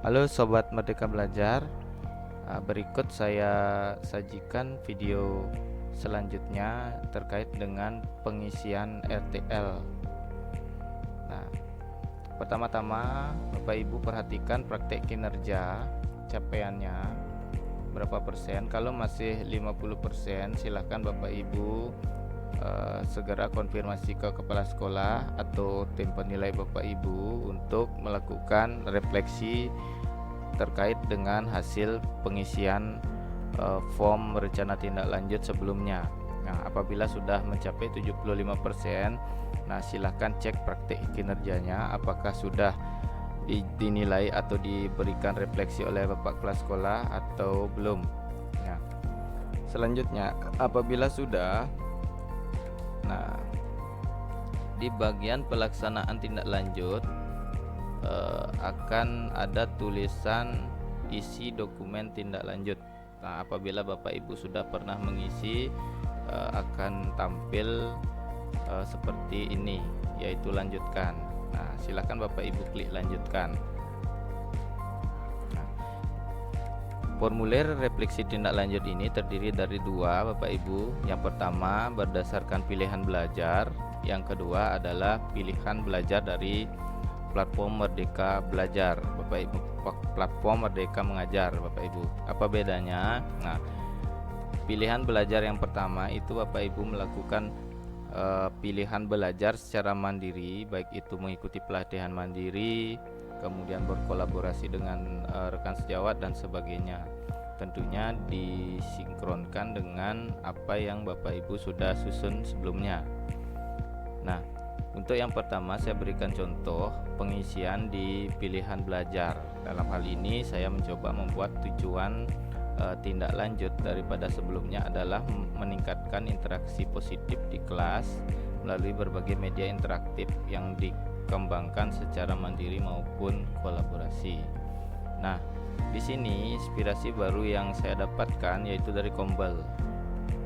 Halo Sobat Merdeka Belajar. Berikut saya sajikan video selanjutnya terkait dengan pengisian RTL. Nah, pertama-tama Bapak Ibu perhatikan praktek kinerja capaiannya berapa persen. Kalau masih 50%, silahkan Bapak Ibu segera konfirmasi ke kepala sekolah atau tim penilai Bapak Ibu untuk melakukan refleksi terkait dengan hasil pengisian form rencana tindak lanjut sebelumnya. Nah, apabila sudah mencapai 75%, nah silahkan cek praktik kinerjanya apakah sudah dinilai atau diberikan refleksi oleh Bapak Kepala Sekolah atau belum. Nah, selanjutnya apabila sudah, nah di bagian pelaksanaan tindak lanjut akan ada tulisan isi dokumen tindak lanjut. Nah, apabila Bapak Ibu sudah pernah mengisi, akan tampil seperti ini, yaitu lanjutkan. Nah, silakan Bapak Ibu klik lanjutkan. Nah, formulir refleksi tindak lanjut ini terdiri dari dua, Bapak Ibu. Yang pertama berdasarkan pilihan belajar, yang kedua adalah pilihan belajar dari platform Merdeka Belajar, Bapak Ibu, platform Merdeka Mengajar, Bapak Ibu. Apa bedanya? Nah, pilihan belajar yang pertama itu Bapak Ibu melakukan pilihan belajar secara mandiri, baik itu mengikuti pelatihan mandiri, kemudian berkolaborasi dengan rekan sejawat dan sebagainya. Tentunya disinkronkan dengan apa yang Bapak Ibu sudah susun sebelumnya. Nah, untuk yang pertama saya berikan contoh pengisian di pilihan belajar. Dalam hal ini saya mencoba membuat tujuan tindak lanjut daripada sebelumnya adalah meningkatkan interaksi positif di kelas melalui berbagai media interaktif yang dikembangkan secara mandiri maupun kolaborasi. Nah, di sini inspirasi baru yang saya dapatkan yaitu dari Kombel.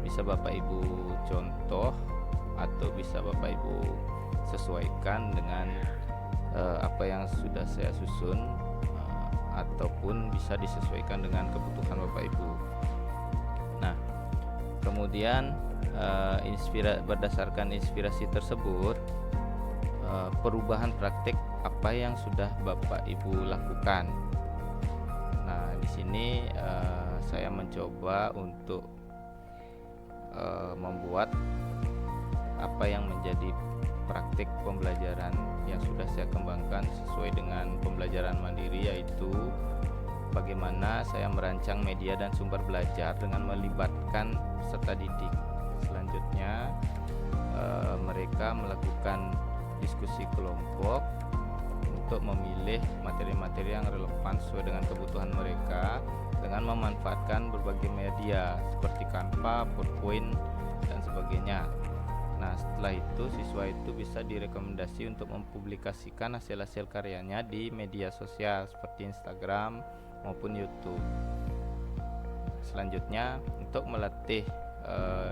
Bisa Bapak Ibu contoh atau bisa Bapak Ibu sesuaikan dengan apa yang sudah saya susun, ataupun bisa disesuaikan dengan kebutuhan Bapak Ibu. Nah, kemudian berdasarkan inspirasi tersebut, perubahan praktik apa yang sudah Bapak Ibu lakukan. Nah, di sini saya mencoba untuk membuat apa yang menjadi praktik pembelajaran yang sudah saya kembangkan sesuai dengan pembelajaran mandiri, yaitu bagaimana saya merancang media dan sumber belajar dengan melibatkan peserta didik. Selanjutnya mereka melakukan diskusi kelompok untuk memilih materi-materi yang relevan sesuai dengan kebutuhan mereka dengan memanfaatkan berbagai media seperti Canva, PowerPoint dan sebagainya. Nah, setelah itu siswa itu bisa direkomendasi untuk mempublikasikan hasil-hasil karyanya di media sosial seperti Instagram maupun YouTube. Selanjutnya, untuk melatih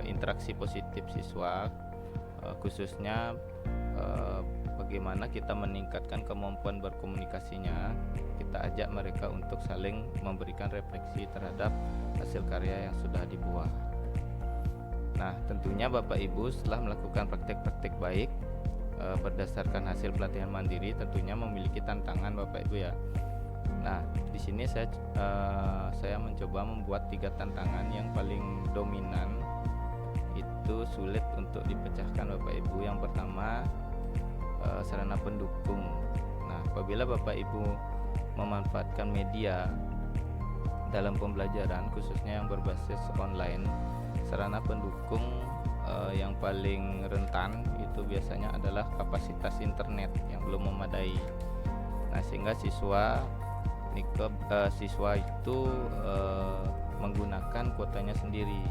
interaksi positif siswa, khususnya bagaimana kita meningkatkan kemampuan berkomunikasinya, kita ajak mereka untuk saling memberikan refleksi terhadap hasil karya yang sudah dibuat. Nah, tentunya Bapak Ibu setelah melakukan praktek-praktek baik berdasarkan hasil pelatihan mandiri, tentunya memiliki tantangan Bapak Ibu ya. Nah, di sini saya mencoba membuat 3 tantangan yang paling dominan itu sulit untuk dipecahkan Bapak Ibu. Yang pertama, sarana pendukung. Nah, apabila Bapak Ibu memanfaatkan media dalam pembelajaran khususnya yang berbasis online, sarana pendukung yang paling rentan itu biasanya adalah kapasitas internet yang belum memadai. Nah, sehingga siswa itu menggunakan kuotanya sendiri.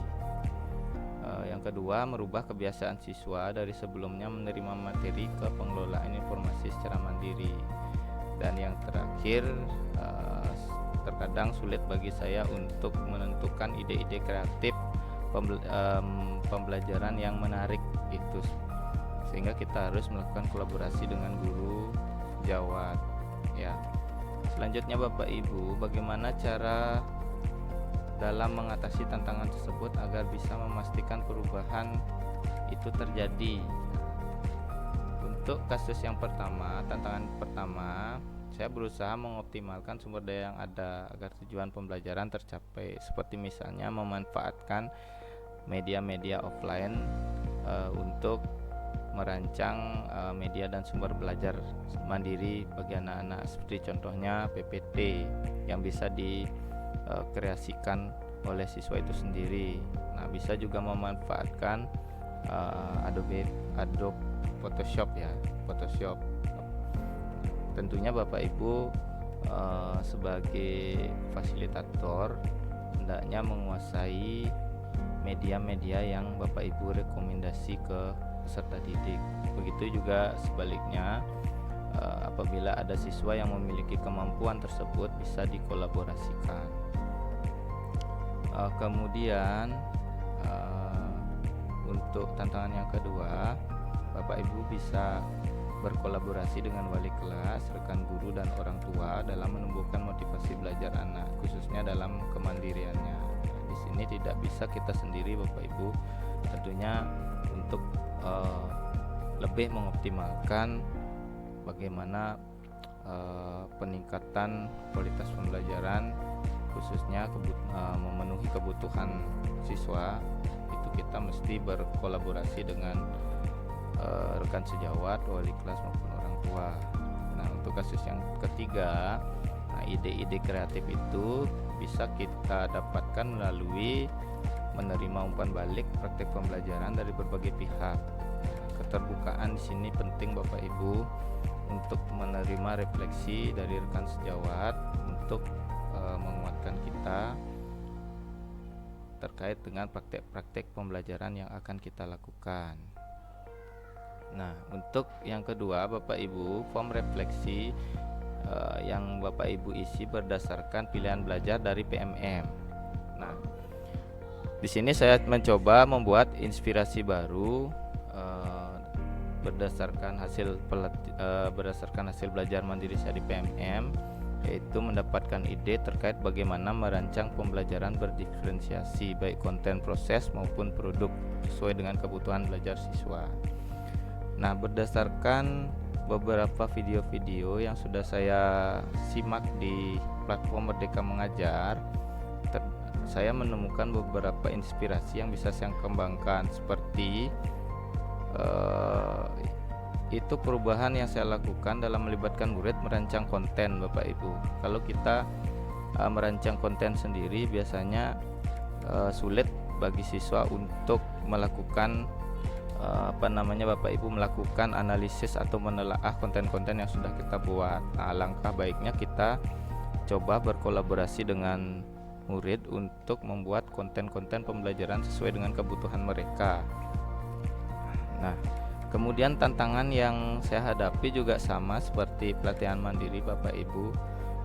Yang kedua, merubah kebiasaan siswa dari sebelumnya menerima materi ke pengelolaan informasi secara mandiri. Dan yang terakhir, terkadang sulit bagi saya untuk menentukan ide-ide kreatif pembelajaran yang menarik itu, sehingga kita harus melakukan kolaborasi dengan guru sejawat ya. Selanjutnya Bapak Ibu, bagaimana cara dalam mengatasi tantangan tersebut agar bisa memastikan perubahan itu terjadi. Untuk kasus yang pertama, tantangan pertama, saya berusaha mengoptimalkan sumber daya yang ada agar tujuan pembelajaran tercapai, seperti misalnya memanfaatkan media-media offline untuk merancang media dan sumber belajar mandiri bagi anak-anak, seperti contohnya PPT yang bisa dikreasikan oleh siswa itu sendiri. Nah, bisa juga memanfaatkan Adobe Photoshop ya, Photoshop. Tentunya Bapak Ibu sebagai fasilitator hendaknya menguasai media-media yang Bapak Ibu rekomendasi ke peserta didik. Begitu juga sebaliknya, apabila ada siswa yang memiliki kemampuan tersebut bisa dikolaborasikan. Kemudian untuk tantangan yang kedua, Bapak Ibu bisa berkolaborasi dengan wali kelas, rekan guru, dan orang tua dalam menumbuhkan motivasi belajar anak, khususnya dalam kemandiriannya. Di sini tidak bisa kita sendiri Bapak Ibu, tentunya untuk lebih mengoptimalkan bagaimana peningkatan kualitas pembelajaran, khususnya memenuhi kebutuhan siswa, itu kita mesti berkolaborasi dengan rekan sejawat, wali kelas maupun orang tua. Nah, untuk kasus yang ketiga, ide-ide kreatif itu bisa kita dapatkan melalui menerima umpan balik praktek pembelajaran dari berbagai pihak. Keterbukaan di sini penting Bapak Ibu untuk menerima refleksi dari rekan sejawat untuk menguatkan kita terkait dengan praktek-praktek pembelajaran yang akan kita lakukan. Nah, untuk yang kedua Bapak Ibu, form refleksi yang Bapak Ibu isi berdasarkan pilihan belajar dari PMM. Nah, di sini saya mencoba membuat inspirasi baru berdasarkan hasil belajar mandiri saya di PMM, yaitu mendapatkan ide terkait bagaimana merancang pembelajaran berdiferensiasi baik konten, proses maupun produk sesuai dengan kebutuhan belajar siswa. Nah, berdasarkan beberapa video-video yang sudah saya simak di platform Merdeka Mengajar, saya menemukan beberapa inspirasi yang bisa saya kembangkan, seperti itu perubahan yang saya lakukan dalam melibatkan murid merancang konten Bapak Ibu. Kalau kita merancang konten sendiri biasanya sulit bagi siswa untuk melakukan Bapak Ibu melakukan analisis atau menelaah konten-konten yang sudah kita buat. Nah, alangkah baiknya kita coba berkolaborasi dengan murid untuk membuat konten-konten pembelajaran sesuai dengan kebutuhan mereka. Nah, kemudian tantangan yang saya hadapi juga sama seperti pelatihan mandiri Bapak Ibu.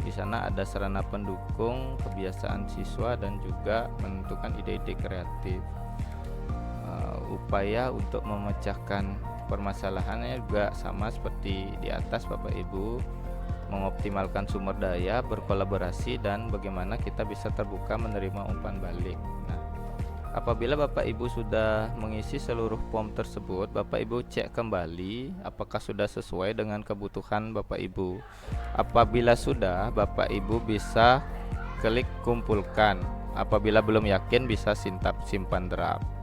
Di sana ada sarana pendukung kebiasaan siswa dan juga menentukan ide-ide kreatif. Upaya untuk memecahkan permasalahannya juga sama seperti di atas Bapak Ibu, mengoptimalkan sumber daya, berkolaborasi, dan bagaimana kita bisa terbuka menerima umpan balik. Nah, apabila Bapak Ibu sudah mengisi seluruh form tersebut, Bapak Ibu cek kembali apakah sudah sesuai dengan kebutuhan Bapak Ibu. Apabila sudah, Bapak Ibu bisa klik kumpulkan. Apabila belum yakin, bisa simpan draft.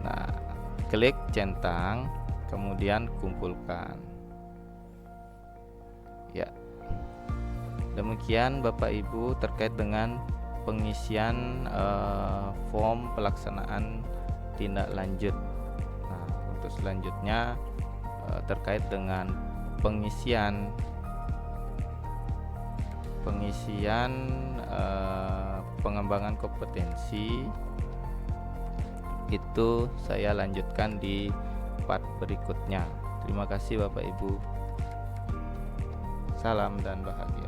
Nah, klik centang, kemudian kumpulkan. Ya, demikian Bapak Ibu terkait dengan pengisian form pelaksanaan tindak lanjut. Nah, untuk selanjutnya terkait dengan pengisian pengembangan kompetensi, itu saya lanjutkan di part berikutnya. Terima kasih Bapak Ibu. Salam dan bahagia.